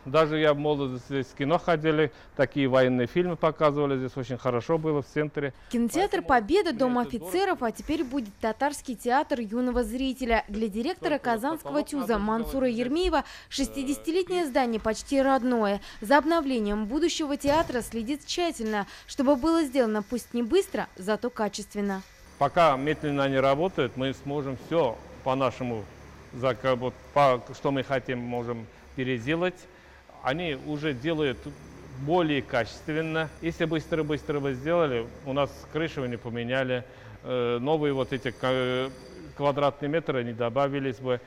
Даже я в молодости в кино ходили, такие военные фильмы показывали, здесь очень хорошо было в центре. Кинотеатр «Победа», Дом офицеров, а теперь будет татарский театр юного зрителя. Для директора казанского ТЮЗа Мансура Ермеева 60-летнее здание почти родное. За обновлением будущего театра следит тщательно, чтобы было сделано пусть не быстро, зато качественно. Пока медленно они работают, мы сможем все по-нашему, что мы хотим, можем переделать. Они уже делают более качественно. Если быстро-быстро бы сделали, у нас крышу не поменяли, новые вот эти квадратные метры не добавились бы,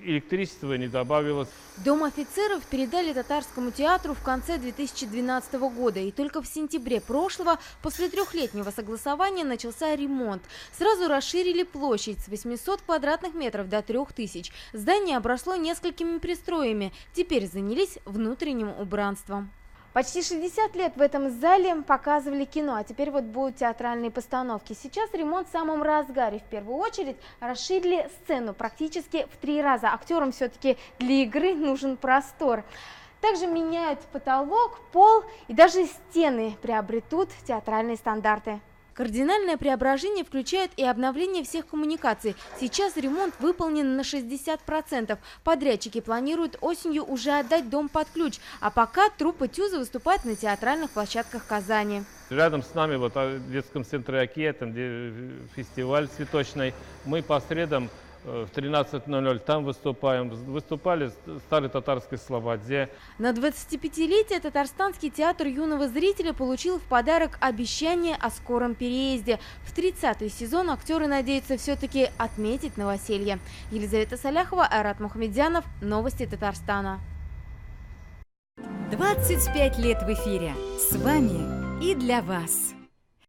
электричество не добавилось. Дом офицеров передали татарскому театру в конце 2012 года. И только в сентябре прошлого, после трехлетнего согласования, начался ремонт. Сразу расширили площадь с 800 квадратных метров до 3000. Здание обросло несколькими пристроями. Теперь занялись внутренним убранством. Почти 60 лет в этом зале показывали кино, а теперь вот будут театральные постановки. Сейчас ремонт в самом разгаре. В первую очередь расширили сцену практически в 3 раза. Актерам все-таки для игры нужен простор. Также меняют потолок, пол и даже стены приобретут театральные стандарты. Кардинальное преображение включает и обновление всех коммуникаций. Сейчас ремонт выполнен на 60%. Подрядчики планируют осенью уже отдать дом под ключ. А пока труппа ТЮЗа выступает на театральных площадках Казани. Рядом с нами вот в детском центре «Окея», там где фестиваль цветочный, мы по средам в 13:00 там выступаем. Выступали в Старой Татарской Слободе. На 25-летие Татарстанский театр юного зрителя получил в подарок обещание о скором переезде. В 30-й сезон актеры надеются все-таки отметить новоселье. Елизавета Саляхова, Айрат Мухамедзянов. Новости Татарстана. 25 лет в эфире. С вами и для вас.